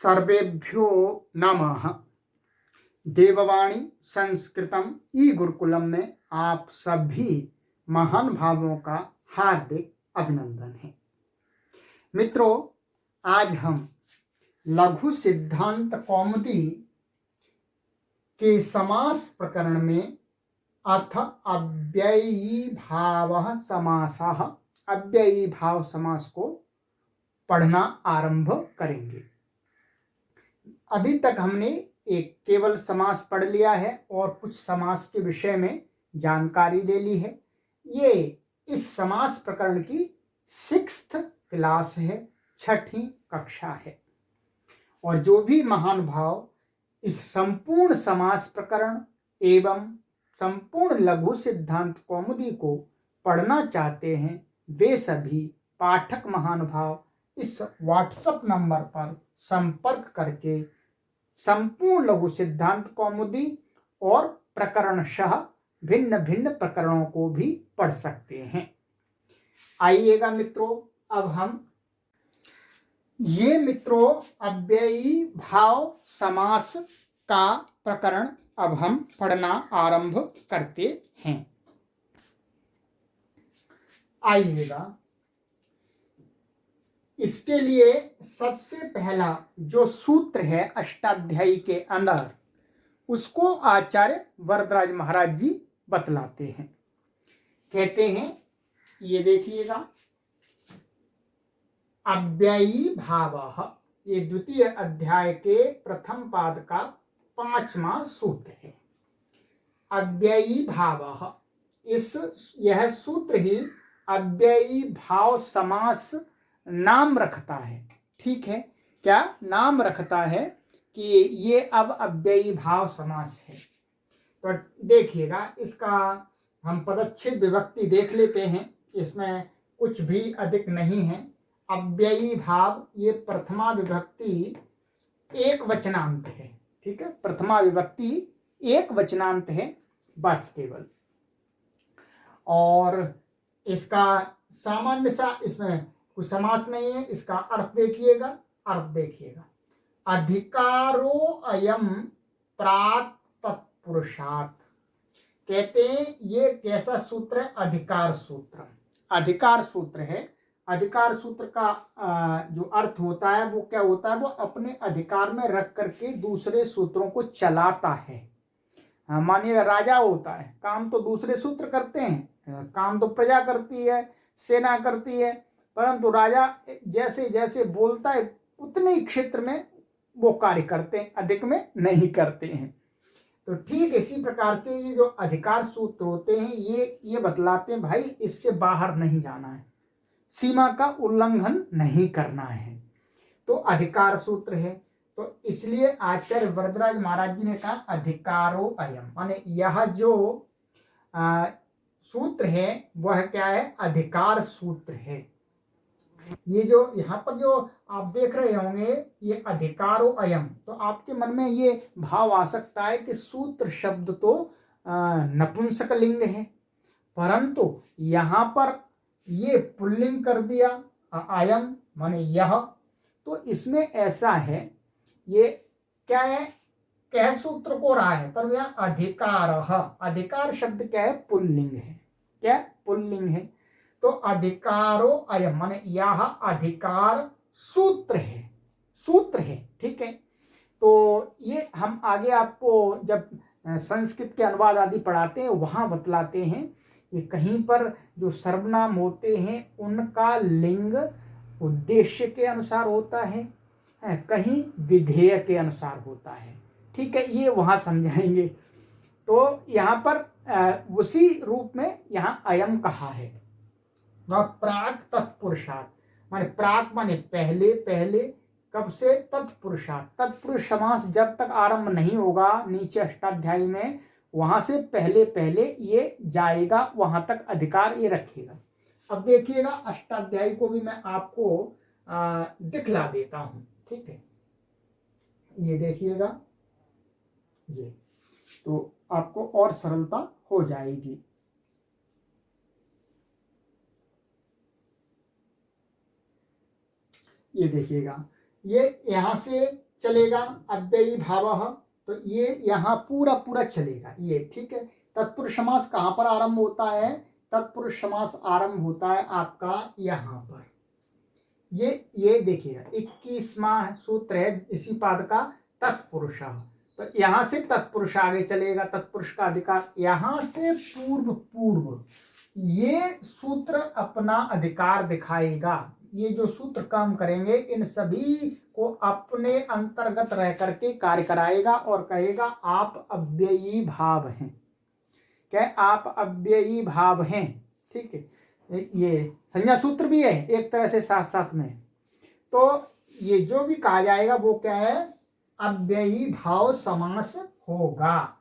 सर्वेभ्यो नमः। देववाणी संस्कृतम ई गुरुकुलम में आप सभी महान भावों का हार्दिक अभिनंदन है। मित्रों, आज हम लघु सिद्धांत कौमुदी के समास प्रकरण में अथ अव्ययी भावः समासः, अव्ययी भाव समास को पढ़ना आरंभ करेंगे। अभी तक हमने एक केवल समास पढ़ लिया है और कुछ समास के विषय में जानकारी ले ली है। ये इस समास प्रकरण की 6th क्लास है, 6ठी कक्षा है। और जो भी महान भाव इस संपूर्ण समास प्रकरण एवं संपूर्ण लघु सिद्धांत कौमुदी को पढ़ना चाहते हैं, वे सभी पाठक महान भाव इस व्हाट्सएप नंबर पर संपर्क करके संपूर्ण लघु सिद्धांत कौमुदी और प्रकरणशः भिन्न भिन्न प्रकरणों को भी पढ़ सकते हैं। आइएगा मित्रों, अब हम अव्ययी भाव समास का प्रकरण अब हम पढ़ना आरंभ करते हैं। आइएगा, इसके लिए सबसे पहला जो सूत्र है अष्टाध्यायी के अंदर, उसको आचार्य वरदराज महाराज जी बतलाते हैं। कहते हैं, ये देखिएगा, अव्ययी भावः, ये द्वितीय अध्याय के प्रथम पाद का 5वां सूत्र है। अव्ययी भावः, यह सूत्र ही अव्ययी भाव समास नाम रखता है। ठीक है, क्या नाम रखता है कि ये अब अव्ययी भाव समास है। तो देखिएगा, इसका हम पदच्छेद विभक्ति देख लेते हैं। इसमें कुछ भी अधिक नहीं है। अव्ययी भाव, ये प्रथमा विभक्ति एक वचनांत है। ठीक है, प्रथमा विभक्ति एक वचनांत है बस केवल। और इसका सामान्य सा, इसमें कुछ समास नहीं है। इसका अर्थ देखिएगा, अधिकारो अयम प्राक तत्पुरुषात्। कहते हैं ये कैसा सूत्र है? अधिकार सूत्र। अधिकार सूत्र है। अधिकार सूत्र का जो अर्थ होता है वो क्या होता है? वो अपने अधिकार में रख करके दूसरे सूत्रों को चलाता है। मानिए राजा होता है, काम तो दूसरे सूत्र करते हैं, काम तो प्रजा करती है, सेना करती है, परंतु राजा जैसे जैसे बोलता है उतने ही क्षेत्र में वो कार्य करते हैं, अधिक में नहीं करते हैं। तो ठीक इसी प्रकार से ये जो अधिकार सूत्र होते हैं, ये बतलाते हैं भाई इससे बाहर नहीं जाना है, सीमा का उल्लंघन नहीं करना है। तो अधिकार सूत्र है। तो इसलिए आचार्य वरदराज महाराज जी ने कहा अधिकारो अयम, माने यह जो सूत्र है वह क्या है? अधिकार सूत्र है। ये जो यहाँ पर जो आप देख रहे होंगे, ये अधिकारो अयम, तो आपके मन में ये भाव आ सकता है कि सूत्र शब्द तो नपुंसक लिंग है, परंतु यहाँ पर ये पुल्लिंग कर दिया, अयम माने यह। तो इसमें ऐसा है, ये क्या है? कह सूत्र को रहा है, पर यहाँ अधिकार शब्द क्या है? पुल्लिंग है। क्या? पुल्लिंग है। तो अधिकारो अयम माने यह अधिकार सूत्र है। ठीक है, तो ये हम आगे आपको जब संस्कृत के अनुवाद आदि पढ़ाते हैं वहां बतलाते हैं। ये कहीं पर जो सर्वनाम होते हैं उनका लिंग उद्देश्य के अनुसार होता है, कहीं विधेय के अनुसार होता है। ठीक है, ये वहां समझाएंगे। तो यहाँ पर उसी रूप में यहाँ अयम कहा है। वह प्राक तत्पुरुषात्, माने प्राक माने पहले, कब से? तत्पुरुषात्। तत्पुरुष समास जब तक आरंभ नहीं होगा नीचे अष्टाध्यायी में, वहां से पहले ये जाएगा, वहां तक अधिकार ये रखेगा। अब देखिएगा, अष्टाध्यायी को भी मैं आपको दिखला देता हूं। ठीक है, ये देखिएगा, ये तो आपको और सरलता हो जाएगी। ये देखिएगा, ये यहाँ से चलेगा अव्ययी भावः, तो ये यहाँ पूरा पूरा चलेगा ये, ठीक है। तत्पुरुष समास कहाँ पर आरंभ होता है? तत्पुरुष समास आरंभ होता है आपका यहाँ पर, ये देखिएगा 21वां सूत्र है इसी पाद का, तत्पुरुष। तो यहाँ से तत्पुरुष आगे चलेगा, तत्पुरुष का अधिकार यहाँ से पूर्व पूर्व ये सूत्र अपना अधिकार दिखाएगा। ये जो सूत्र काम करेंगे इन सभी को अपने अंतर्गत रह करके कार्य कराएगा और कहेगा आप अव्ययी भाव हैं, क्या आप अव्ययी भाव हैं, ठीक है। ये संज्ञा सूत्र भी है एक तरह से साथ साथ में। तो ये जो भी कहा जाएगा वो क्या है? अव्ययी भाव समास होगा।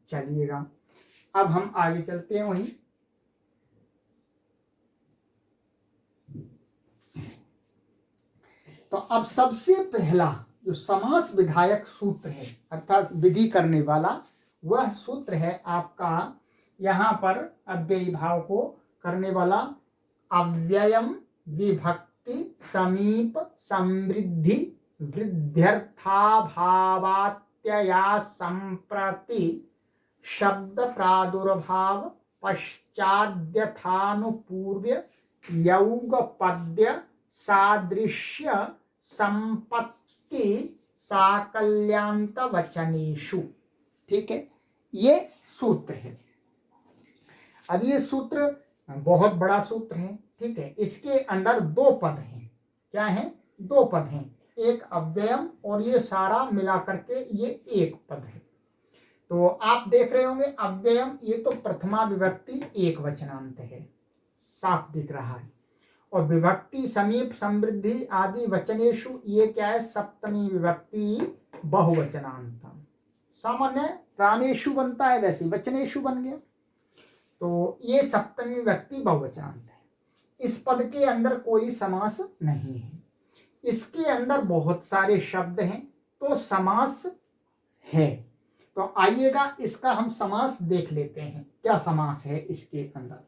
चलिएगा अब हम आगे चलते हैं वहीं। तो अब सबसे पहला जो समास विधायक सूत्र है अर्थात विधि करने वाला वह सूत्र है आपका यहाँ पर अव्ययी भाव को करने वाला अव्ययम विभक्ति समीप समृद्धि वृद्ध्यर्थाभावात्यया संप्रति शब्द प्रादुर्भाव पश्चाद्यथानुपूर्व्य यौगपद्य सादृश्य संपत्ति साकल्यांत वचनेषु, ठीक है। ये सूत्र है। अब ये सूत्र बहुत बड़ा सूत्र है, ठीक है। इसके अंदर दो पद हैं। क्या है? दो पद हैं, एक अव्ययम और ये सारा मिला करके ये एक पद है। तो आप देख रहे होंगे अव्ययम ये तो प्रथमा विभक्ति एक वचनांत है, साफ दिख रहा है। और विभक्ति समीप समृद्धि आदि वचनेषु ये क्या है? सप्तमी विभक्ति बहुवचनांत। सामान्य रामेषु बनता है वैसे वचनेषु बन गया, तो ये सप्तमी विभक्ति बहुवचनांत है। इस पद के अंदर कोई समास नहीं है, इसके अंदर बहुत सारे शब्द हैं तो समास है। तो आइएगा इसका हम समास देख लेते हैं, क्या समास है इसके अंदर,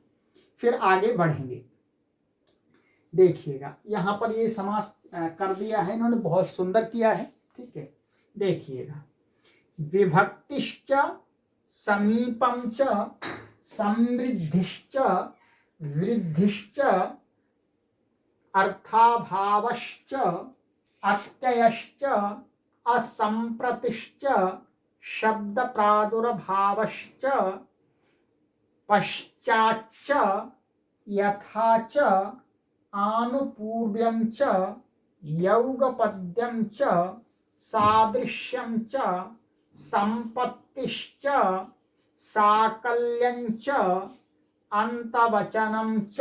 फिर आगे बढ़ेंगे। देखिएगा यहाँ पर ये समास कर दिया है इन्होंने, बहुत सुंदर किया है, ठीक है। देखिएगा विभक्तिश्च समीपम च समृद्धिश्च वृद्धिश्च अर्थाभावश्च अत्ययश्च असंप्रतिश्च शब्द प्रादुर्भावश्च पश्चाच्च यथा च आनुपूर्व्यं च यौगपद्यं च सादृश्यं च संपत्तिश्च साकल्यं च अंतवचनं च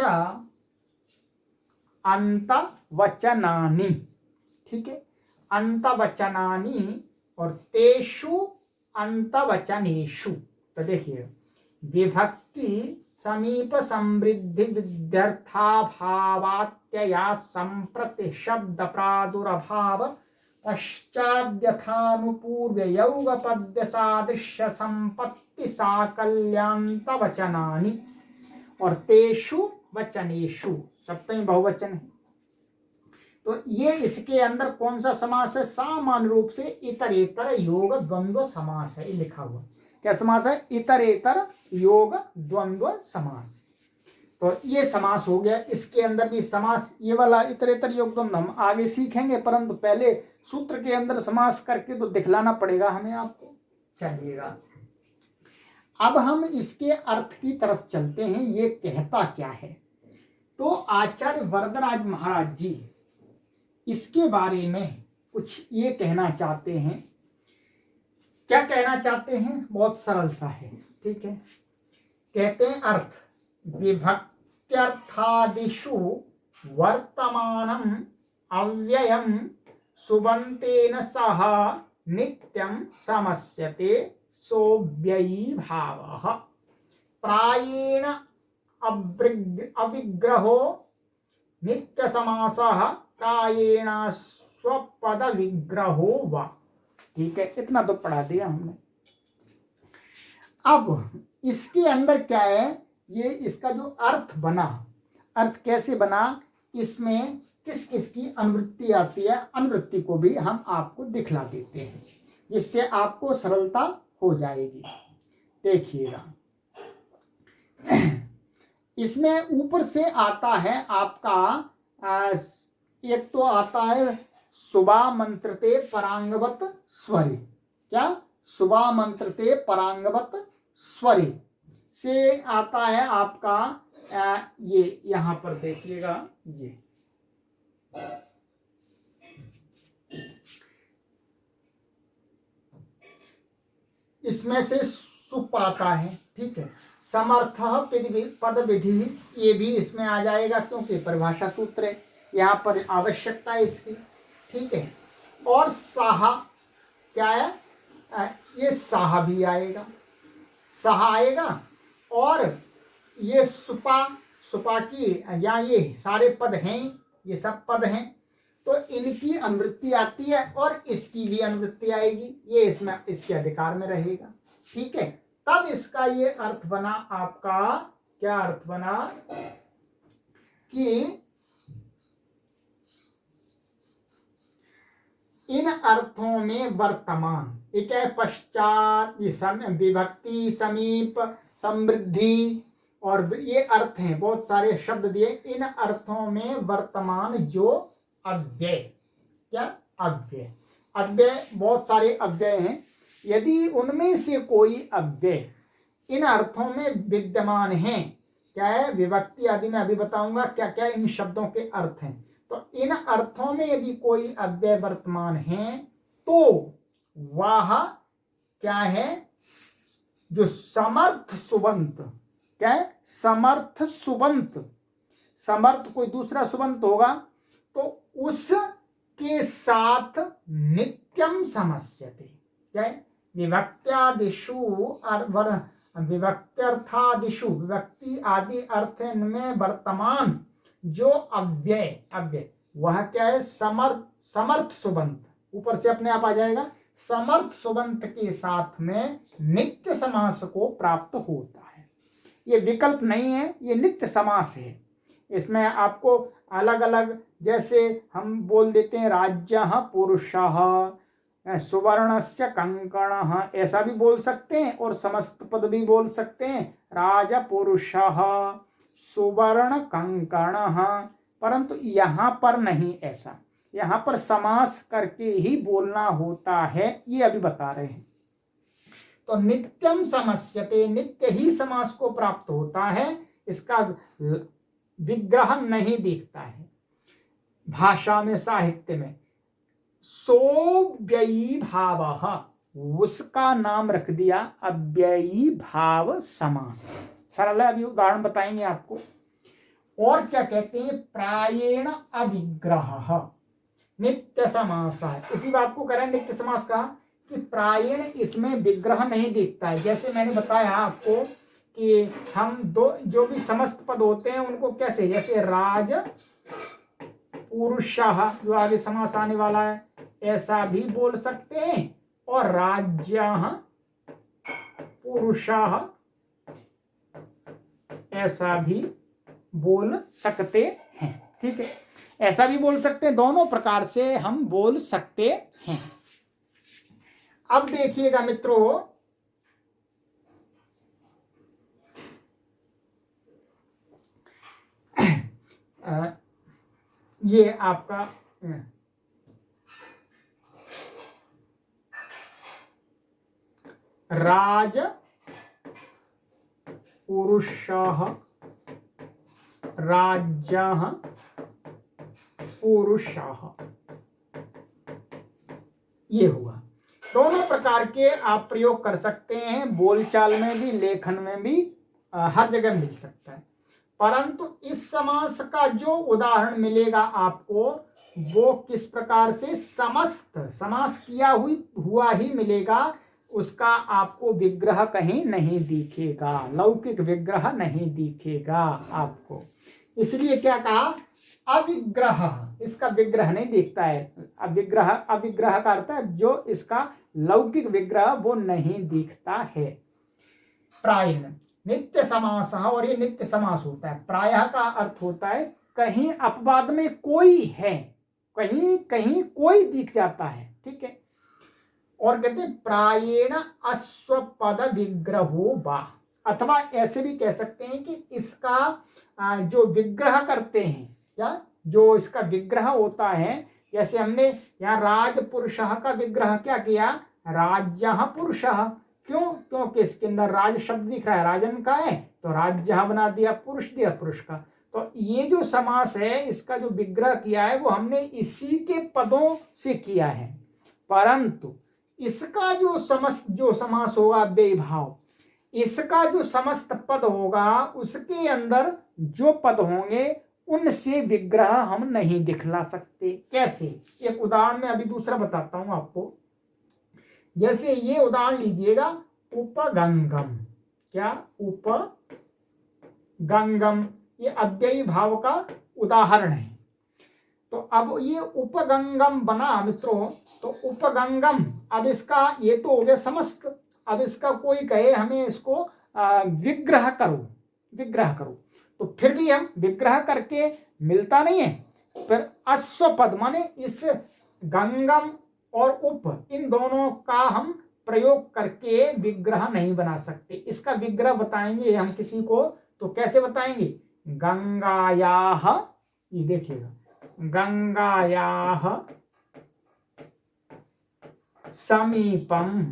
अंतवचनानि, ठीक है। अंतवचनानि और तेषु अंतवचनेषु। तो देखिए विभक्ति समीप समृद्धि विद्यर्थाभावात्यया संप्रति शब्द प्रादुर्भाव पश्चाद्यथानुपूर्व्य यौगपद्य सादृश्य संपत्ति साकल्यांत वचनानि और तेषु वचनेषु सप्तमी बहुवचन है। तो ये इसके अंदर कौन सा समास है? सामान्य रूप से इतरेतर योग द्वंद्व समास है, लिखा हुआ। क्या समास है? इतरेतर योग द्वंद्व समास। तो ये समास हो गया। इसके अंदर भी समास ये वाला इतरेतर योग द्वंद्व हम आगे सीखेंगे, परंतु पहले सूत्र के अंदर समास करके तो दिखलाना पड़ेगा हमें आपको। चलिएगा अब हम इसके अर्थ की तरफ चलते हैं, ये कहता क्या है। तो आचार्य वरदराज महाराज जी इसके बारे में कुछ ये कहना चाहते हैं। क्या कहना चाहते हैं? बहुत सरल सा है, ठीक है। कहते हैं अर्थ विभक्त्यर्थादिषु वर्तमानम अव्ययम सुबंतेन सह नित्यं समस्यते सोऽव्ययी भावः प्रायेण अविग्रहो नित्य समासः कायेण स्वपद विग्रहो वा। ठीक है, इतना तो पढ़ा दिया हमने। अब इसके अंदर क्या है, ये इसका जो अर्थ बना, अर्थ कैसे बना, इसमें किस किस की अनुवृत्ति आती है, अनुवृत्ति को भी हम आपको दिखला देते हैं, जिससे आपको सरलता हो जाएगी। देखिएगा, इसमें ऊपर से आता है आपका एक तो आता है सुबा मंत्रते परांगवत स्वरे। क्या? सुबा मंत्रते परांगवत स्वरे से आता है आपका ये यहां पर देखिएगा, ये इसमें से सुप आता है। ठीक है, समर्थ पद विधि ये भी इसमें आ जाएगा, क्योंकि परिभाषा सूत्र है, यहाँ पर आवश्यकता है इसकी। ठीक है, और साहा क्या है, ये साहा भी आएगा, साहा आएगा। और ये सुपा, सुपा की या ये सारे पद हैं, ये सब पद हैं, तो इनकी अनुवृत्ति आती है और इसकी भी अनुवृत्ति आएगी, ये इसमें इसके अधिकार में रहेगा। ठीक है, तब इसका ये अर्थ बना आपका, क्या अर्थ बना कि इन अर्थों में वर्तमान, एक है पश्चात, विभक्ति, समीप, समृद्धि, और ये अर्थ हैं, बहुत सारे शब्द दिए। इन अर्थों में वर्तमान जो अव्यय, क्या? अव्यय, अव्यय, बहुत सारे अव्यय हैं। यदि उनमें से कोई अव्यय इन अर्थों में विद्यमान है, क्या है, विभक्ति आदि में अभी बताऊंगा क्या क्या इन शब्दों के अर्थ हैं, तो इन अर्थों में यदि कोई अव्यय वर्तमान है तो वह क्या है, जो समर्थ सुबंत, क्या है, समर्थ सुबंत, समर्थ कोई दूसरा सुबंत होगा तो उसके साथ नित्यम समस्यते, क्या है, विभक्त्यादिषु विभक्त्यर्थादिषु, विभक्ति आदि अर्थ में वर्तमान जो अव्यय, अव्यय वह क्या है, समर्थ सुबंत, ऊपर से अपने आप आ जाएगा, समर्थ सुबंत के साथ में नित्य समास को प्राप्त होता है। ये विकल्प नहीं है, ये नित्य समास है। इसमें आपको अलग अलग, जैसे हम बोल देते हैं राज्यः पुरुषः, सुवर्णस्य कंकणः, ऐसा भी बोल सकते हैं, और समस्त पद भी बोल सकते हैं, राज पुरुषः सुवर्ण कंकणः, परंतु यहाँ पर नहीं ऐसा, यहाँ पर समास करके ही बोलना होता है, ये अभी बता रहे हैं। तो नित्यम समस्यते, नित्य ही समास को प्राप्त होता है, इसका विग्रह नहीं दिखता है भाषा में, साहित्य में। सोव्ययी भावः, उसका नाम रख दिया अव्ययी भाव समास। सरल है, अभी उदाहरण बताएंगे आपको। और क्या कहते हैं, प्रायेण अविग्रह नित्य समास है। इसी बात को करें नित्य समास का, कि प्रायेण इसमें विग्रह नहीं दिखता है। जैसे मैंने बताया आपको कि हम दो जो भी समस्त पद होते हैं उनको कैसे, जैसे राज पुरुषः, जो आगे समास आने वाला है, ऐसा भी बोल सकते हैं, और राज्यः पुरुषः ऐसा भी बोल सकते हैं। ठीक है, ऐसा भी बोल सकते हैं, दोनों प्रकार से हम बोल सकते हैं। अब देखिएगा मित्रों, ये आपका राज पुरुषः, राज्यः पुरुषः, ये हुआ। दोनों प्रकार के आप प्रयोग कर सकते हैं, बोलचाल में भी, लेखन में भी, हर जगह मिल सकता है। परंतु इस समास का जो उदाहरण मिलेगा आपको, वो किस प्रकार से, समस्त समास किया हुआ ही मिलेगा, उसका आपको विग्रह कहीं नहीं दिखेगा, लौकिक विग्रह नहीं दिखेगा आपको। इसलिए क्या कहा, अविग्रह, इसका विग्रह नहीं दिखता है। अविग्रह, अविग्रह का अर्थ है जो इसका लौकिक विग्रह वो नहीं दिखता है। प्रायेण नित्य समास, और ये नित्य समास होता है। प्रायः का अर्थ होता है कहीं अपवाद में कोई है, कहीं कहीं कोई दिख जाता है, ठीक है। और कहते हैं प्रायेण अश्वपद विग्रहो वा, अथवा ऐसे भी कह सकते हैं कि इसका जो विग्रह करते हैं या जो इसका विग्रह होता है, जैसे हमने यहाँ राजपुरुषः का विग्रह क्या किया, राज्यः पुरुषः। क्यों? क्योंकि इसके अंदर राज शब्द दिख रहा है, राजन का है, तो राज्यः बना दिया, पुरुष दिया पुरुष का। तो ये जो समास है, इसका जो विग्रह किया है वो हमने इसी के पदों से किया है, परंतु इसका जो समास होगा अव्ययी भाव, इसका जो समस्त पद होगा उसके अंदर जो पद होंगे उनसे विग्रह हम नहीं दिखला सकते। कैसे? एक उदाहरण में अभी दूसरा बताता हूं आपको। जैसे ये उदाहरण लीजिएगा, उपगंगम। क्या? उपगंगम, ये अव्ययी भाव का उदाहरण है। तो अब ये उपगंगम बना मित्रों, तो उपगंगम, अब इसका ये तो हो गया समस्त, अब इसका कोई कहे हमें इसको विग्रह करो, विग्रह करो, तो फिर भी हम विग्रह करके मिलता नहीं है। फिर अश्वपद माने इस गंगम और उप, इन दोनों का हम प्रयोग करके विग्रह नहीं बना सकते। इसका विग्रह बताएंगे हम किसी को, तो कैसे बताएंगे? गंगायाः, ये देखिएगा, गंगायाः समीपम,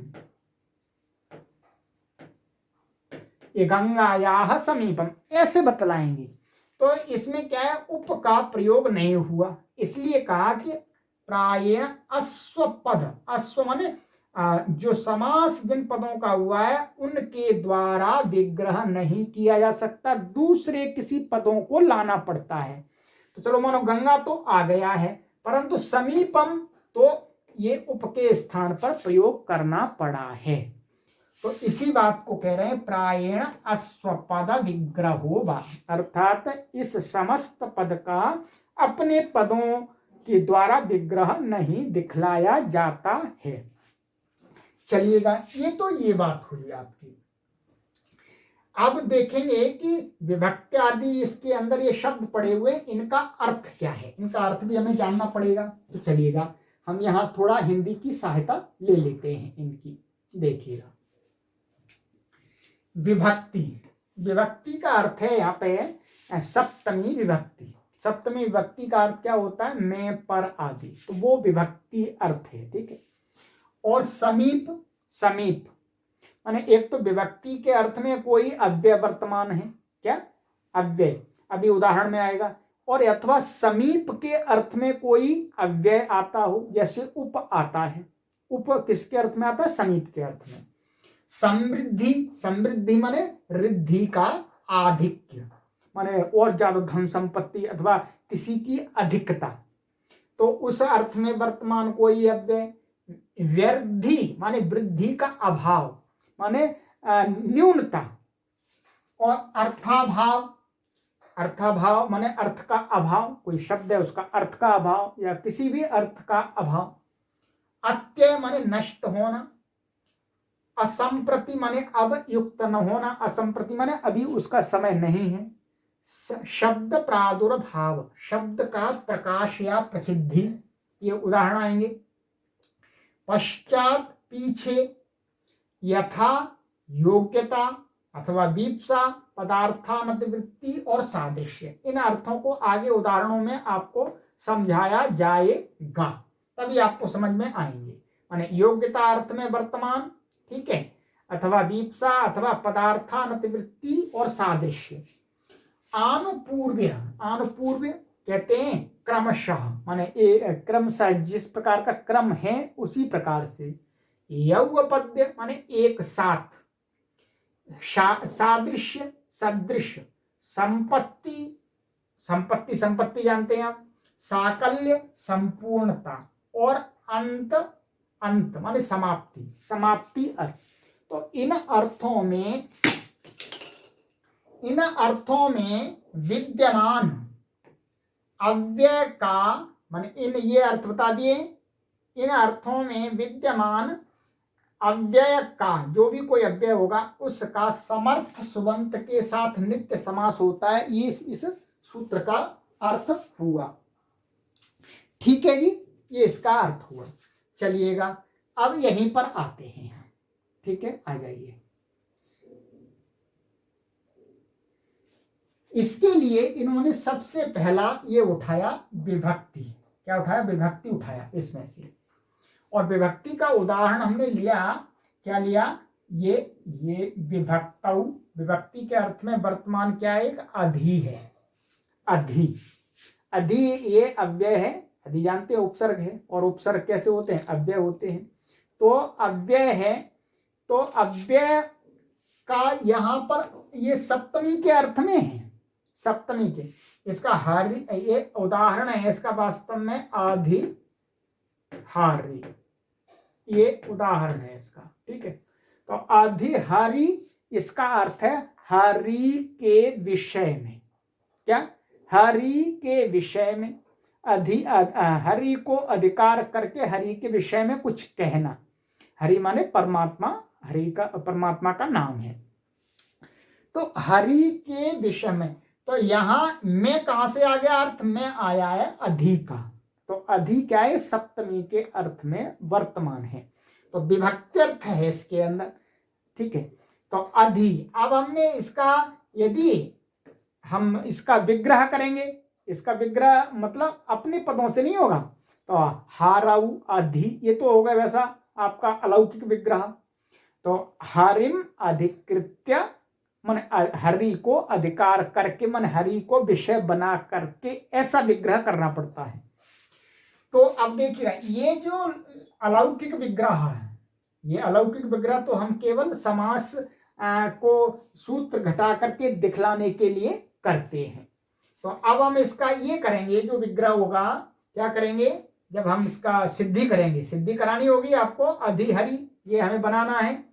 ये गंगायाः समीपम ऐसे बतलाएंगे। तो इसमें क्या है, उप का प्रयोग नहीं हुआ, इसलिए कहा कि प्रायेण अश्वपद, अश्व माने जो समास जिन पदों का हुआ है उनके द्वारा विग्रह नहीं किया जा सकता, दूसरे किसी पदों को लाना पड़ता है। तो चलो मानो गंगा तो आ गया है, परंतु समीपम तो ये उप के स्थान पर प्रयोग करना पड़ा है। तो इसी बात को कह रहे हैं प्रायेण अश्वपद विग्रहो वा, अर्थात इस समस्त पद का अपने पदों के द्वारा विग्रह नहीं दिखलाया जाता है। चलिएगा, ये तो ये बात हुई आपकी। अब देखेंगे कि विभक्ति आदि इसके अंदर ये शब्द पड़े हुए, इनका अर्थ क्या है, इनका अर्थ भी हमें जानना पड़ेगा। तो चलिएगा, हम यहाँ थोड़ा हिंदी की सहायता ले लेते हैं इनकी। देखिएगा, विभक्ति, विभक्ति का अर्थ है यहाँ पे सप्तमी विभक्ति। सप्तमी विभक्ति का अर्थ क्या होता है? में, पर आदि, तो वो विभक्ति अर्थ है, ठीक है। और समीप, समीप माने एक तो विभक्ति के अर्थ में कोई अव्यय वर्तमान है, क्या? अव्यय, अभी उदाहरण में आएगा। और अथवा समीप के अर्थ में कोई अव्यय आता हो, जैसे उप आता है। उप किसके अर्थ में आता है? समीप के अर्थ में। समृद्धि, समृद्धि माने रिद्धि का आधिक्य, माने और ज्यादा धन संपत्ति अथवा किसी की अधिकता, तो उस अर्थ में वर्तमान कोई अव्यय। व्यर्धि माने वृद्धि का अभाव, माने न्यूनता। और अर्थाभाव, अर्थाभाव माने अर्थ का अभाव, कोई शब्द है उसका अर्थ का अभाव या किसी भी अर्थ का अभाव। अत्यय माने नष्ट होना। असंप्रति माने अब युक्त न होना, असंप्रति माने अभी उसका समय नहीं है। शब्द प्रादुर्भाव, शब्द का प्रकाश या प्रसिद्धि, ये उदाहरण आएंगे। पश्चात पीछे, यथा योग्यता अथवा वीप्सा, पदार्थानतिवृत्ति और सादृश्य, इन अर्थों को आगे उदाहरणों में आपको समझाया जाएगा, तभी आपको समझ में आएंगे। माने योग्यता अर्थ में वर्तमान, ठीक है, अथवा वीप्सा अथवा पदार्थानतिवृत्ति और सादृश्य। आनुपूर्व्य, आनुपूर्व्य कहते हैं क्रमशः, माने क्रमशः जिस प्रकार का क्रम है उसी प्रकार से। यौगपद्य माने एक साथ। सादृश्य, सदृश। संपत्ति, संपत्ति, संपत्ति जानते हैं आप। साकल्य, संपूर्णता। और अंत, अंत माने समाप्ति, समाप्ति अर्थ। तो इन अर्थों में विद्यमान अव्यय का, माने इन ये अर्थ बता दिए, इन अर्थों में विद्यमान अव्यय का, जो भी कोई अव्यय होगा उसका समर्थ सुबंत के साथ नित्य समास होता है। ये इस सूत्र का अर्थ हुआ। ठीक है जी, ये इसका अर्थ हुआ। चलिएगा अब यहीं पर आते हैं हम। ठीक है, आ जाइए। इसके लिए इन्होंने सबसे पहला ये उठाया विभक्ति। क्या उठाया? विभक्ति उठाया इसमें से। और विभक्ति का उदाहरण हमने लिया, क्या लिया? ये विभक्तौ, विभक्ति के अर्थ में वर्तमान क्या है? एक अधि है। अधि, अधि ये अव्यय है। अधि जानते हैं उपसर्ग है, और उपसर्ग कैसे होते हैं? अव्यय होते हैं। तो अव्यय है, तो अव्यय का यहां पर ये सप्तमी के अर्थ में है। सप्तमी के, इसका हारी, ये उदाहरण है इसका वास्तव में आधि हारी, ये उदाहरण है इसका। ठीक है, तो आधिहारी इसका अर्थ है हरि के विषय में। क्या? हरि के विषय में। हरि को अधिकार करके हरि के विषय में कुछ कहना। हरि माने परमात्मा, हरि का परमात्मा का नाम है। तो हरि के विषय में, तो यहां में कहां से आ गया अर्थ? में आया है अधि का। तो अधि क्या है? सप्तमी के अर्थ में वर्तमान है, तो विभक्ति अर्थ है इसके अंदर। ठीक है, तो अधि। अब हमने इसका, यदि हम इसका विग्रह करेंगे, इसका विग्रह मतलब अपने पदों से नहीं होगा, तो हारऊ अधि, ये तो होगा वैसा आपका अलौकिक विग्रह। तो हरिम अधिकृत्य, मन हरि को अधिकार करके, मन हरि को विषय बना करके ऐसा विग्रह करना पड़ता है। तो अब देखिए, ये जो अलौकिक विग्रह है, ये अलौकिक विग्रह तो हम केवल समास को सूत्र घटा करके दिखलाने के लिए करते हैं। तो अब हम इसका ये करेंगे, जो विग्रह होगा, क्या करेंगे? जब हम इसका सिद्धि करेंगे, सिद्धि करानी होगी आपको। अधिहरि ये हमें बनाना है,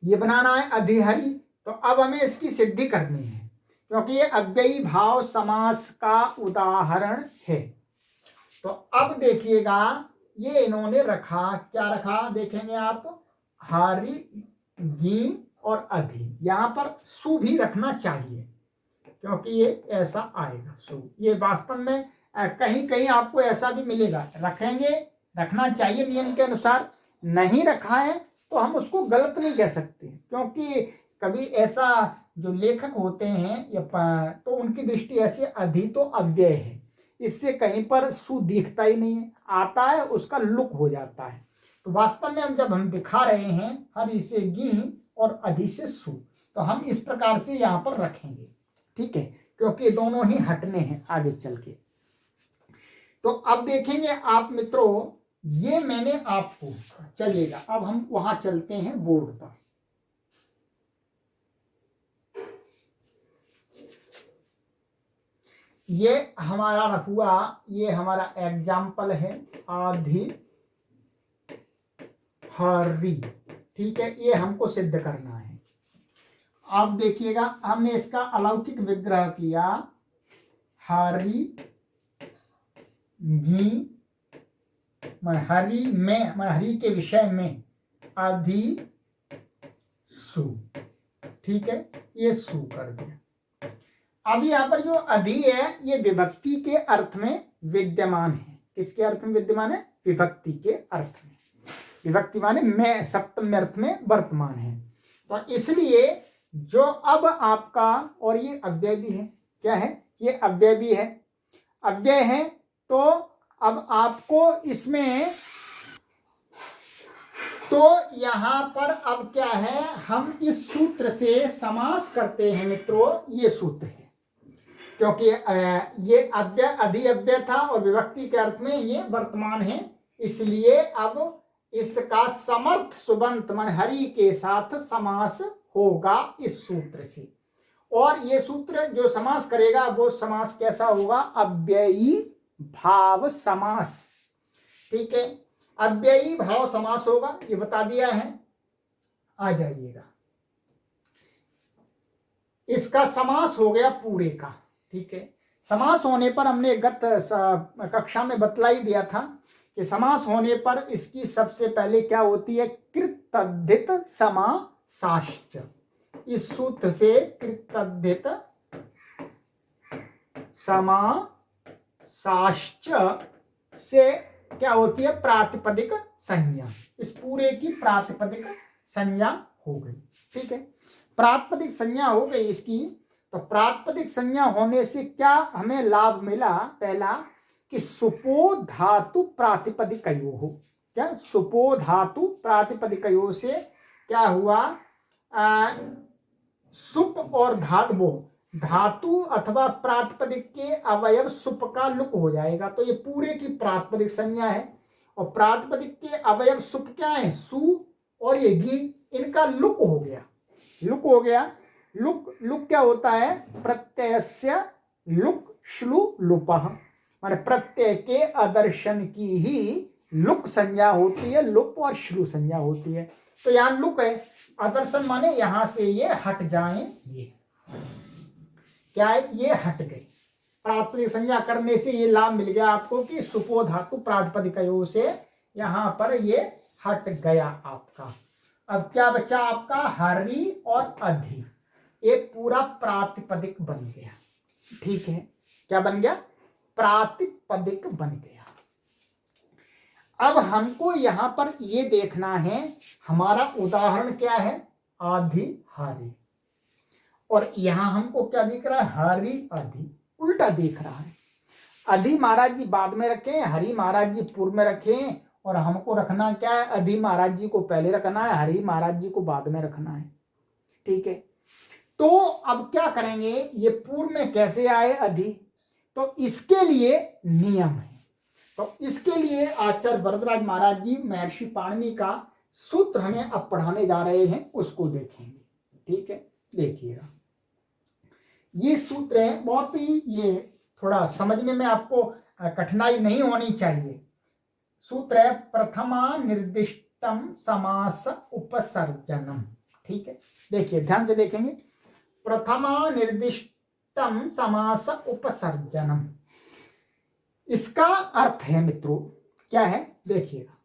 ये बनाना है अधिहरि। तो अब हमें इसकी सिद्धि करनी है, क्योंकि ये अव्ययी भाव समास का उदाहरण है। तो अब देखिएगा, ये इन्होंने रखा, क्या रखा देखेंगे आप? हारी, गी और अधि। यहां पर सु भी रखना चाहिए, क्योंकि ये ऐसा आएगा सु। ये वास्तव में कहीं कहीं आपको ऐसा भी मिलेगा, रखेंगे, रखना चाहिए नियम के अनुसार। नहीं रखा है तो हम उसको गलत नहीं कह सकते, क्योंकि कभी ऐसा जो लेखक होते हैं या तो उनकी दृष्टि ऐसी, अधि तो अव्यय है, इससे कहीं पर सु दिखता ही नहीं है, आता है उसका लुक हो जाता है। तो वास्तव में जब हम दिखा रहे हैं हरि से गी और अधि से सु, तो हम इस प्रकार से यहाँ पर रखेंगे। ठीक है, क्योंकि दोनों ही हटने हैं आगे चल के। तो अब देखेंगे आप मित्रों, ये मैंने आपको, चलिएगा अब हम वहां चलते हैं बोर्ड पर। ये हमारा हुआ, ये हमारा एग्जाम्पल है आधि हरि। ठीक है, ये हमको सिद्ध करना है। आप देखिएगा, हमने इसका अलौकिक विग्रह किया, हरि घी, हरि में, हरि के विषय में अधि सु। ठीक है, ये सु कर दिया। अब यहाँ पर जो अधि है, ये विभक्ति के अर्थ में विद्यमान है। किसके अर्थ में विद्यमान है? विभक्ति के अर्थ में। विभक्ति माने में, सप्तम अर्थ में वर्तमान है। तो इसलिए जो अब आपका, और ये अव्यय भी है, क्या है? ये अव्यय भी है, अव्यय है। तो अब आपको इसमें, तो यहां पर अब क्या है, हम इस सूत्र से समास करते हैं मित्रों। ये सूत्र है, क्योंकि ये अव्यय अधि अव्यय था और विभक्ति के अर्थ में ये वर्तमान है, इसलिए अब इसका समर्थ सुबंत मन हरि के साथ समास होगा इस सूत्र से। और ये सूत्र जो समास करेगा, वो समास कैसा होगा? अव्ययी भाव समास। ठीक है, अव्ययी भाव समास होगा, ये बता दिया है। आ जाइएगा, इसका समास हो गया पूरे का। ठीक है, समास होने पर हमने गत कक्षा में बतला ही दिया था कि समास होने पर इसकी सबसे पहले क्या होती है? कृतद्धित समासाश्च। इस सूत्र से कृतद्धित समासाश्च से क्या होती है, प्रातिपदिक संज्ञा। इस पूरे की प्रातिपदिक संज्ञा हो गई। ठीक है, प्रातिपदिक संज्ञा हो गई इसकी। तो प्रातिपदिक संज्ञा होने से क्या हमें लाभ मिला? पहला कि सुपो धातु प्रातिपदिकयो हो। क्या? सुपो धातु प्रातिपदिकयो से क्या हुआ? सुप और धातु अथवा प्रातिपदिक के अवयव सुप का लुक हो जाएगा। तो ये पूरे की प्रातिपदिक संज्ञा है। और प्रातिपदिक के अवयव सुप क्या है? सु और ये गी, इनका लुक हो गया। लुक हो गया। लुक क्या होता है? प्रत्ययस्य लुक श्लु लुपः, माने प्रत्यय के आदर्शन की ही लुक संज्ञा होती है, लुप और श्लु संज्ञा होती है। तो यहाँ लुक है, आदर्शन माने यहां से ये हट जाएंगे। क्या है? ये हट गए। प्रातिपदिक संज्ञा करने से ये लाभ मिल गया आपको कि सुपो धातु प्रातिपदिकयो से यहां पर ये हट गया आपका। अब क्या बचा आपका? हरि और अधि, ये पूरा प्रातिपदिक बन गया। ठीक है, क्या बन गया? प्रातिपदिक बन गया। अब हमको यहां पर ये देखना है, हमारा उदाहरण क्या है? आधि हारी। और यहां हमको क्या दिख रहा है? हरि अधि, उल्टा दिख रहा है। अधि महाराज जी बाद में रखें, हरि महाराज जी पूर्व में रखें, और हमको रखना क्या है? अधि महाराज जी को पहले रखना है, हरि महाराज जी को बाद में रखना है। ठीक है, तो अब क्या करेंगे? ये पूर्व में कैसे आए अधि? तो इसके लिए नियम है। तो इसके लिए आचार्य वरदराज महाराज जी महर्षि पाणिनि का सूत्र हमें अब पढ़ाने जा रहे हैं, उसको देखेंगे। ठीक है, देखिएगा। ये सूत्र है, बहुत ही ये थोड़ा समझने में आपको कठिनाई नहीं होनी चाहिए। सूत्र है प्रथमा निर्दिष्टम समास उपसर्जनम। ठीक है, देखिए ध्यान से देखेंगे। प्रथमा निर्दिष्टम समास उपसर्जनम, इसका अर्थ है मित्रों क्या है? देखिएगा,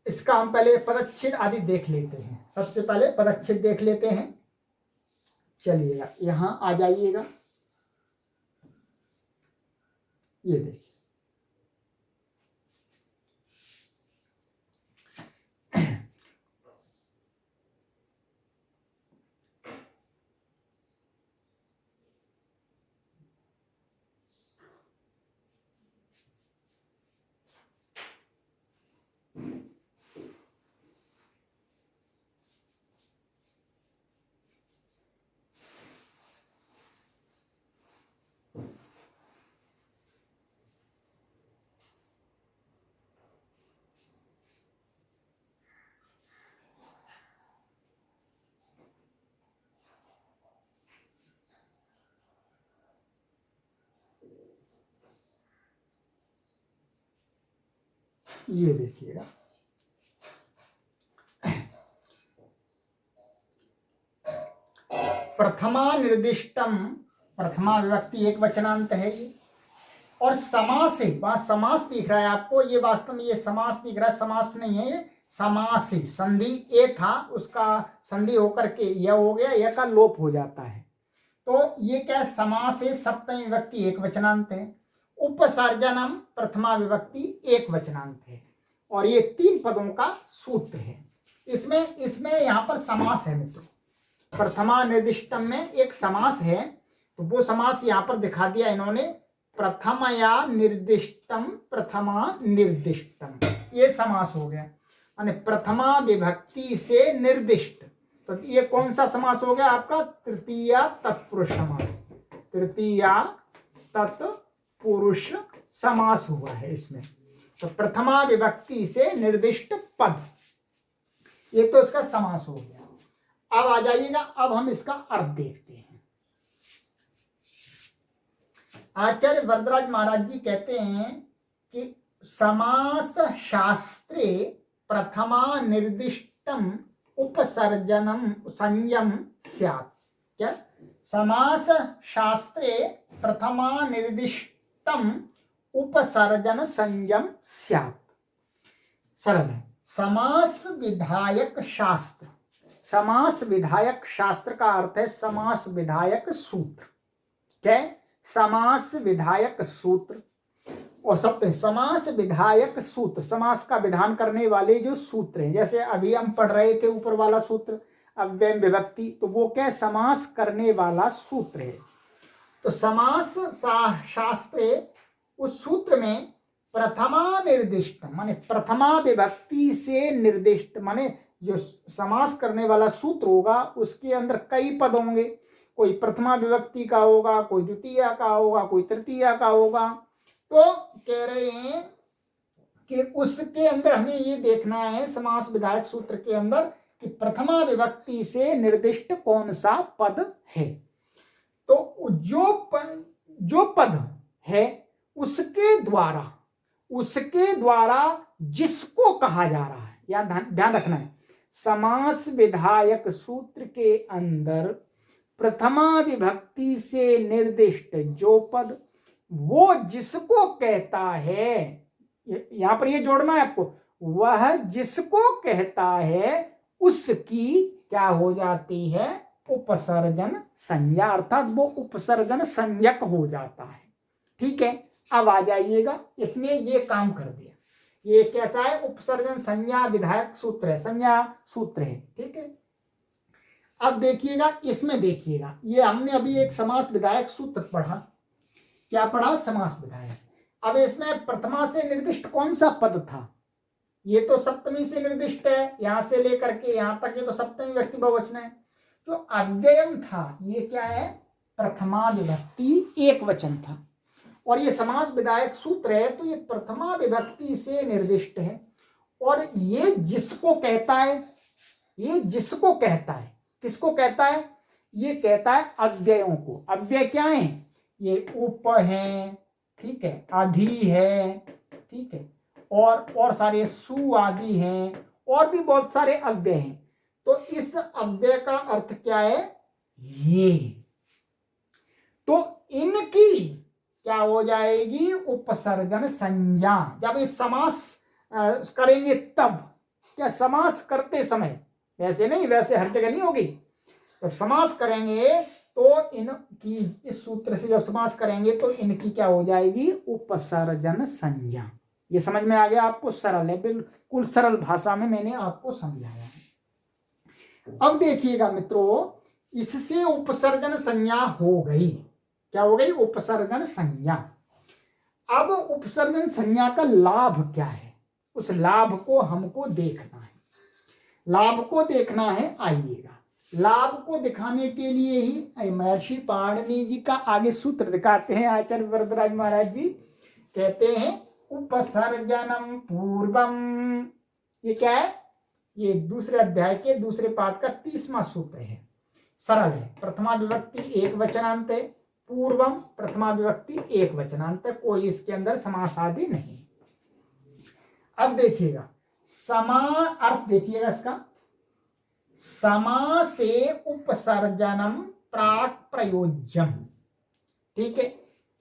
इसका हम पहले पदच्छेद आदि देख लेते हैं। सबसे पहले पदच्छेद देख लेते हैं। चलिएगा, यहां आ जाइएगा। ये देखिए, ये देखिएगा, प्रथमा निर्दिष्टम, प्रथमा विभक्ति एक वचनांत है ये। और समास है, वहां समास दिख रहा है आपको, ये वास्तव में ये समास दिख रहा है, समास नहीं है ये समास है। संधि ए था, उसका संधि होकर के यह हो गया, यह का लोप हो जाता है। तो ये क्या समास है? सप्तमी विभक्ति एक वचनांत है। उपसर्जनम प्रथमा विभक्ति एक वचनांत है। और ये 3 पदों का सूत्र है। इसमें यहां पर समास है मित्रों। प्रथमा निर्दिष्टम में एक समास है, तो वो समास यहां पर दिखा दिया इन्होंने। प्रथमया निर्दिष्टम, प्रथमा निर्दिष्टम, ये समास हो गया। माने प्रथमा विभक्ति से निर्दिष्ट। तो ये कौन सा समास हो गया आपका? तृतीया तत्पुरुष समास। तृतीया तत्पुरुष समास हुआ है इसमें। तो प्रथमा विभक्ति से निर्दिष्ट पद, ये तो इसका समास हो गया। अब आ जाइएगा, अब हम इसका अर्थ देखते हैं। आचार्य वरदराज महाराज जी कहते हैं कि समास शास्त्रे प्रथमा निर्दिष्टम उपसर्जनम संयम स्यात्। क्या? समास शास्त्रे प्रथमा निर्दिष्टम उपसर्जन संयम स्यात्। सरल है। समास विधायक शास्त्र, समास विधायक शास्त्र का अर्थ है समास विधायक सूत्र। क्या? समास विधायक सूत्र, और सप्तमी समास विधायक सूत्र, समास का विधान करने वाले जो सूत्र हैं। जैसे अभी हम पढ़ रहे थे ऊपर वाला सूत्र अव्यय विभक्ति, तो वो क्या समास करने वाला सूत्र है। तो समास शास्त्र उस सूत्र में प्रथमा निर्दिष्ट माने प्रथमा विभक्ति से निर्दिष्ट माने जो समास करने वाला सूत्र होगा उसके अंदर कई पद होंगे, कोई प्रथमा विभक्ति का होगा, कोई द्वितीय का होगा, कोई तृतीय का होगा। तो कह रहे हैं कि उसके अंदर हमें ये देखना है समास विधायक सूत्र के अंदर कि प्रथमा विभक्ति से निर्दिष्ट कौन सा पद है। तो जो पद है उसके द्वारा जिसको कहा जा रहा है, या ध्यान रखना है, समास विधायक सूत्र के अंदर प्रथमा विभक्ति से निर्दिष्ट जो पद वो जिसको कहता है, यहां पर ये जोड़ना है आपको, वह जिसको कहता है उसकी क्या हो जाती है, उपसर्जन संज्ञा, अर्थात वो उपसर्जन संज्ञक हो जाता है। ठीक है, अब आ जाइएगा, इसने ये काम कर दिया। ये कैसा है, उपसर्जन संज्ञा विधायक सूत्र है, संज्ञा सूत्र है। ठीक है, अब देखिएगा, इसमें देखिएगा, ये हमने अभी एक समास विधायक सूत्र पढ़ा, क्या पढ़ा, समास विधायक। अब इसमें प्रथमा से निर्दिष्ट कौन सा पद था, ये तो सप्तमी से निर्दिष्ट है, यहां से लेकर के यहां तक ये तो सप्तमी व्यक्ति बहुवचन है। जो अव्ययम था ये क्या है, प्रथमा विभक्ति एक वचन था, और ये समास विधायक सूत्र है तो ये प्रथमा विभक्ति से निर्दिष्ट है। और ये जिसको कहता है, ये जिसको कहता है, किसको कहता है, ये कहता है अव्ययों को। अव्यय क्या है, ये उप है, ठीक है, अधि है, ठीक है, और सारे सु आदि हैं, और भी बहुत सारे अव्यय हैं। तो इस अव्यय का अर्थ क्या है, ये, तो इनकी क्या हो जाएगी, उपसर्जन संज्ञा। जब इस समास करेंगे तब, क्या समास करते समय, वैसे नहीं, वैसे हर जगह नहीं होगी, जब समास करेंगे तो इनकी, इस सूत्र से जब समास करेंगे तो इनकी क्या हो जाएगी, उपसर्जन संज्ञा। ये समझ में आ गया आपको, सरल है, बिल्कुल सरल भाषा में मैंने आपको समझाया है। अब देखिएगा मित्रों, इससे उपसर्जन संज्ञा हो गई, क्या हो गई, उपसर्जन संज्ञा। अब उपसर्जन संज्ञा का लाभ क्या है, उस लाभ को हमको देखना है। लाभ को देखना है, आइएगा, लाभ को दिखाने के लिए ही महर्षि पाणिनि जी का आगे सूत्र दिखाते हैं आचार्य वरदराज महाराज जी। कहते हैं उपसर्जनम पूर्वम, ये क्या है, ये दूसरे अध्याय के दूसरे पाद का 30वां सूत्र है, सरल है। प्रथमा विभक्ति एक वचनांत है, पूर्वम प्रथमा विभक्ति एक वचनांत है, कोई इसके अंदर समास आदि नहीं। अब देखिएगा समान अर्थ, देखिएगा इसका, समा से उपसर्जनम प्राक प्रयोज्यम। ठीक है,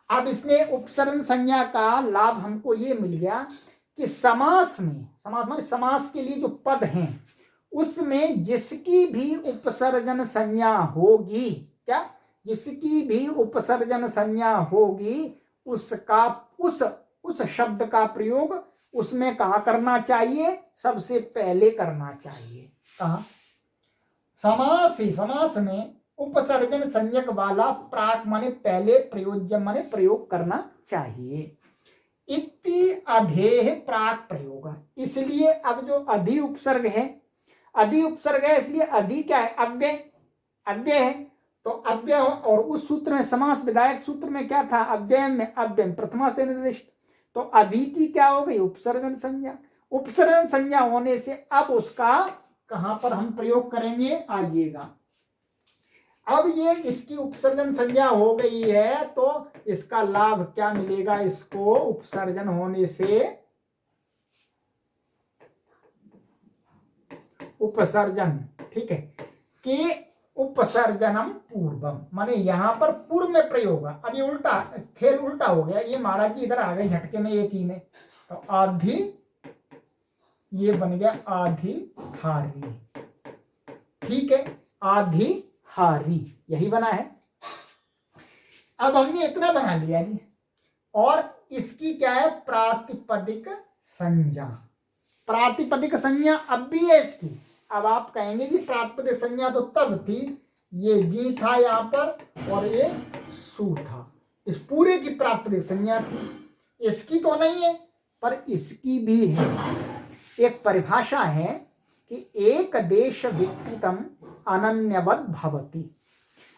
अब इसने उपसर्जन संज्ञा का लाभ हमको ये मिल गया कि समास में, समास माने समास के लिए जो पद हैं उसमें जिसकी भी उपसर्जन संज्ञा होगी, क्या, जिसकी भी उपसर्जन संज्ञा होगी उसका, उस शब्द का प्रयोग उसमें कहाँ करना चाहिए, सबसे पहले करना चाहिए। कहाँ, समास, समास में उपसर्जन संज्ञक वाला प्राक माने पहले, प्रयोज्य माने प्रयोग करना चाहिए। इति अधेह प्राक प्रयोग, इसलिए अब जो अधि उपसर्ग है, अधि उपसर्ग है, इसलिए अधि क्या है, अव्यय, अव्यय है। तो अव्यय, और उस सूत्र में समास विधायक सूत्र में क्या था, अव्यय में अव्यय प्रथमा से निर्दिष्ट, तो अधि की क्या हो गई, उपसर्जन संज्ञा। उपसर्जन संज्ञा होने से अब उसका कहां पर हम प्रयोग करेंगे, आइएगा। अब ये इसकी उपसर्जन संज्ञा हो गई है तो इसका लाभ क्या मिलेगा, इसको उपसर्जन होने से, उपसर्जन, ठीक है, कि उपसर्जनम पूर्वम, माने यहां पर पूर्व में प्रयोग। अब ये उल्टा, खेल उल्टा हो गया, ये महाराज जी इधर आ गए झटके में एक ही में, तो आधी, ये बन गया आधिहारी। ठीक है, आधिहारी यही बना है। अब हमने इतना बना लिया जी, और इसकी क्या है, प्रातिपदिक संज्ञा। प्रातिपदिक संज्ञा अब भी है इसकी। अब आप कहेंगे कि प्रातिपदिक संज्ञा तो तब थी, ये गी था यहाँ पर और ये सु था, इस पूरे की प्रातिपदिक संज्ञा थी। इसकी तो नहीं है, पर इसकी भी है। एक परिभाषा है कि एक देश विकृतम अनन्यवद भवति,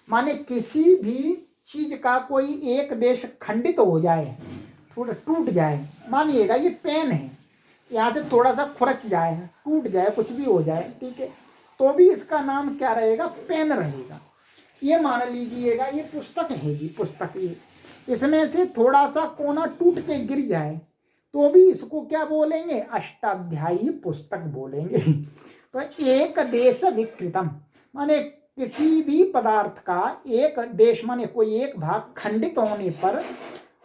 माने किसी भी चीज का कोई एक देश खंडित हो जाए, थोड़ा टूट जाए, मानिएगा ये पेन है, यहाँ से थोड़ा सा खुरच जाए, टूट जाए, कुछ भी हो जाए, ठीक है, तो भी इसका नाम क्या रहेगा, पेन रहेगा। ये मान लीजिएगा ये पुस्तक है जी, पुस्तक, ये इसमें से थोड़ा सा कोना टूट के गिर जाए तो भी इसको क्या बोलेंगे, अष्टाध्यायी पुस्तक बोलेंगे। तो एक देश विकृतम माने किसी भी पदार्थ का एक देश माने कोई एक भाग खंडित होने पर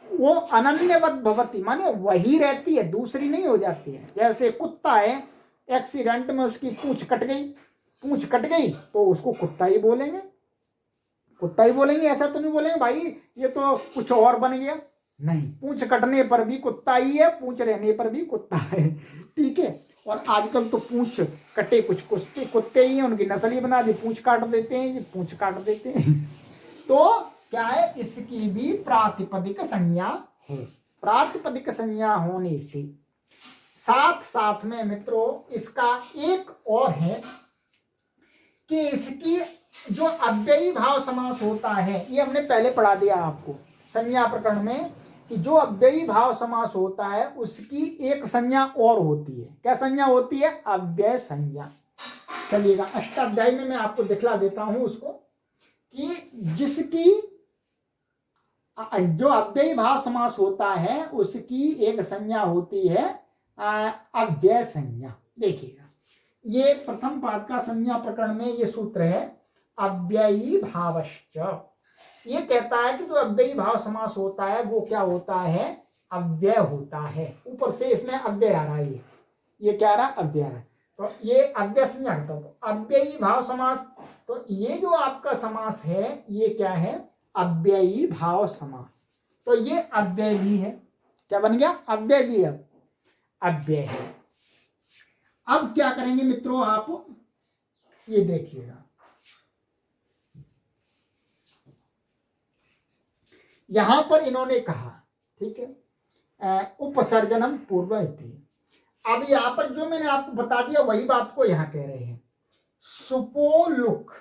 वो अनन्यवत भवति माने वही रहती है, दूसरी नहीं हो जाती है। जैसे कुत्ता है, एक्सीडेंट में उसकी पूंछ कट गई तो उसको कुत्ता ही बोलेंगे, कुत्ता ही बोलेंगे, ऐसा तो नहीं बोलेंगे भाई ये तो कुछ और बन गया, नहीं, पूंछ कटने पर भी कुत्ता ही है, पूंछ रहने पर भी कुत्ता है, ठीक है। और आजकल तो पूंछ कटे कुछ कुत्ते ही हैं, उनकी नस्ल ही बना दी, पूंछ काट देते हैं, ये पूंछ काट देते हैं। तो क्या है, इसकी भी प्रातिपदिक संज्ञा है। प्रातिपदिक संज्ञा होने से साथ साथ में मित्रों इसका एक और है कि इसकी जो अव्ययी भाव समास होता है, ये हमने पहले पढ़ा दिया आपको संज्ञा प्रकरण में, कि जो अव्ययी भाव समास होता है उसकी एक संज्ञा और होती है। क्या संज्ञा होती है, अव्यय संज्ञा। चलिएगा अष्टाध्यायी में मैं आपको दिखला देता हूं उसको, कि जिसकी जो अव्ययी भाव समास होता है उसकी एक संज्ञा होती है अव्यय संज्ञा। देखिएगा ये प्रथम पाद का संज्ञा प्रकरण में ये सूत्र है, अव्ययी भावश्च। ये कहता है कि जो अव्ययी भाव समास होता है वो क्या होता है, अव्यय होता है। ऊपर से इसमें अव्यय आ रहा है, ये क्या आ रहा है, अव्यय आ रहा है, तो ये अव्यय संज्ञा करता है। तो अव्ययी भाव समास, तो ये जो आपका समास है ये क्या है, अव्ययी भाव समास। तो ये अव्यय भी है, क्या बन गया, अव्यय भी है, अव्यय है। अब क्या करेंगे मित्रों, आप ये देखिएगा, यहां पर इन्होंने कहा, ठीक है, उपसर्जनम पूर्व इति। अब यहां पर जो मैंने आपको बता दिया वही बात को यहां कह रहे हैं, सुपोलुक,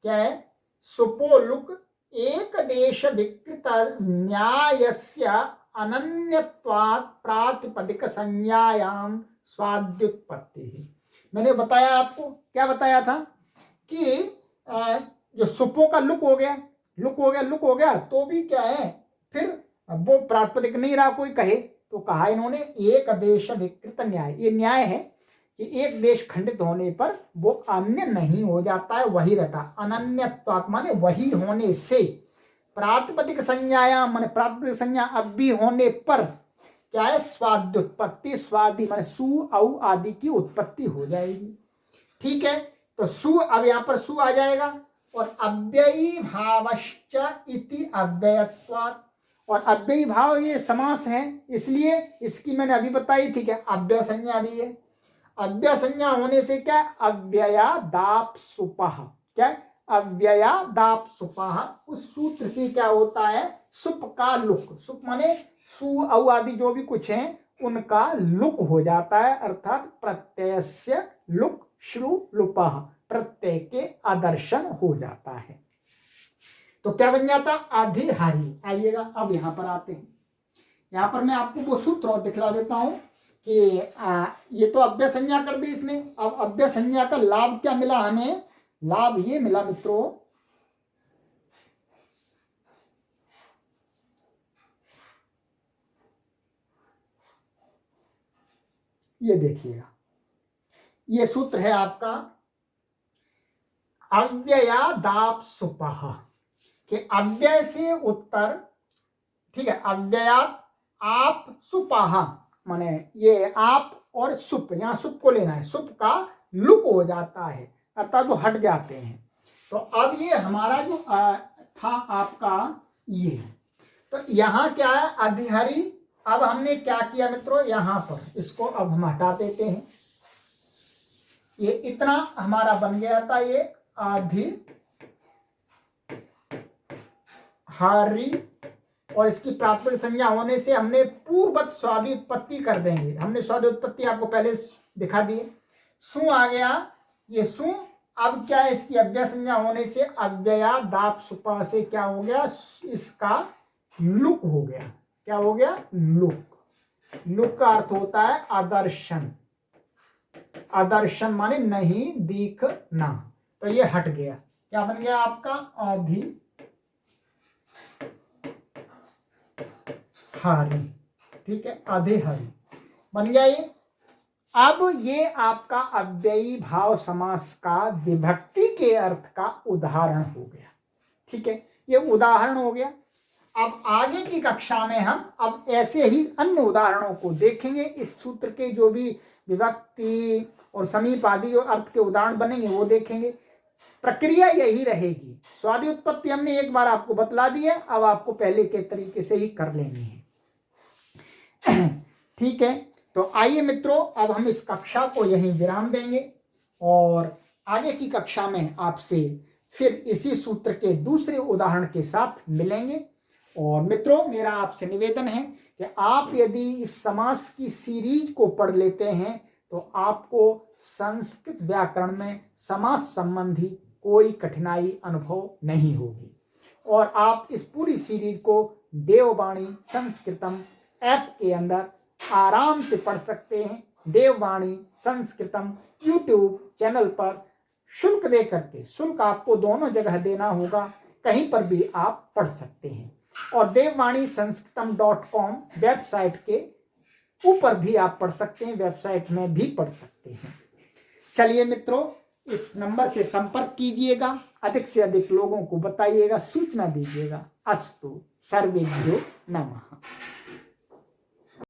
क्या है, सुपोलुक एक देश विकृत न्यायस्य अनन्यत्वात् प्रातिपदिक संज्ञायाम स्वाद्युत्पत्ति। मैंने बताया आपको, क्या बताया था कि जो सुपो का लुक हो गया तो भी क्या है, फिर वो प्रातिपदिक नहीं रहा, कोई कहे तो कहा इन्होंने एक देश विकृत न्याय। ये न्याय है कि एक देश खंडित होने पर वो अन्य नहीं हो जाता है, वही रहता। अनन्यत्वात् माने वही होने से, प्रातिपदिक संज्ञाया माने प्रातिपदिक संज्ञा अब भी होने पर क्या है, स्वाद्युत्पत्ति, स्वादि माने सु औ आदि की उत्पत्ति हो जाएगी, ठीक है। तो सु, अब यहां पर सु आ जाएगा, और अव्ययी भावश्च इति अव्ययत्वात्, और अव्ययी भाव ये समास है, इसलिए इसकी मैंने अभी बताई थी कि अव्यय संज्ञा भी है। अव्यय संज्ञा होने से क्या, अव्यया दाप सुपह, क्या अव्यया दाप सुपह, उस सूत्र से क्या होता है, सुप का लुक, सुप माने सु औ आदि जो भी कुछ है उनका लुक हो जाता है, अर्थात प्रत्ययस्य लुक श्रु लुपः, प्रत्यय के आदर्शन हो जाता है। तो क्या बन जाता, अधिहारी। आइएगा अब यहां पर आते हैं, यहां पर मैं आपको वो सूत्र और दिखला देता हूं कि ये तो अव्यय संज्ञा कर दी इसने। अब अव्यय संज्ञा का लाभ क्या मिला हमें, लाभ ये मिला मित्रों, ये देखिएगा, ये सूत्र है आपका अव्यया दाप सुपह, कि अव्यय से उत्तर, ठीक है, अव्ययात आप सुपह माने ये आप और सुप, यहां सुप को लेना है, सुप का लुक हो जाता है, अर्थात वो हट जाते हैं। तो अब ये हमारा जो था आपका ये। तो यहाँ क्या है, अधिहरी। अब हमने क्या किया मित्रों, यहाँ पर इसको अब हम हटा देते हैं। ये इतना हमारा बन गया था, ये अधिहारी, और इसकी प्राथमिक संज्ञा होने से हमने पूर्ववत स्वादि उत्पत्ति कर देंगे। हमने स्वादि उत्पत्ति आपको पहले दिखा दी। सु आ गया, ये सु। अब क्या है, इसकी अव्यय संज्ञा होने से अव्यया दाप सुपा से क्या हो गया, इसका लुक हो गया। क्या हो गया, लुक। लुक का अर्थ होता है आदर्शन। आदर्शन माने नहीं दिखना, तो ये हट गया। क्या बन गया आपका, अधिहारी। ठीक है, अधिहारी बन गया ये। अब ये आपका अव्ययी भाव समास का विभक्ति के अर्थ का उदाहरण हो गया। ठीक है, ये उदाहरण हो गया। अब आगे की कक्षा में हम अब ऐसे ही अन्य उदाहरणों को देखेंगे। इस सूत्र के जो भी विभक्ति और समीप आदि जो अर्थ के उदाहरण बनेंगे वो देखेंगे। प्रक्रिया यही रहेगी। स्वादि उत्पत्ति हमने एक बार आपको बतला दी है, अब आपको पहले के तरीके से ही कर लेनी है। ठीक है, तो आइए मित्रों, अब हम इस कक्षा को यहीं विराम देंगे और आगे की कक्षा में आपसे फिर इसी सूत्र के दूसरे उदाहरण के साथ मिलेंगे। और मित्रों, मेरा आपसे निवेदन है कि आप यदि इस समास की सीरीज को पढ़ लेते हैं तो आपको संस्कृत व्याकरण में समास संबंधी कोई कठिनाई अनुभव नहीं होगी। और आप इस पूरी सीरीज को देववाणी संस्कृतम ऐप के अंदर आराम से पढ़ सकते हैं। देववाणी संस्कृतम यूट्यूब चैनल पर शुल्क दे करके, शुल्क आपको दोनों जगह देना होगा, कहीं पर भी आप पढ़ सकते हैं। और देववाणी संस्कृतम.com वेबसाइट के ऊपर भी आप पढ़ सकते हैं, वेबसाइट में भी पढ़ सकते हैं। चलिए मित्रों, इस नंबर से संपर्क कीजिएगा, अधिक से अधिक लोगों को बताइएगा, सूचना दीजिएगा। अस्तु सर्वेभ्यो नमः।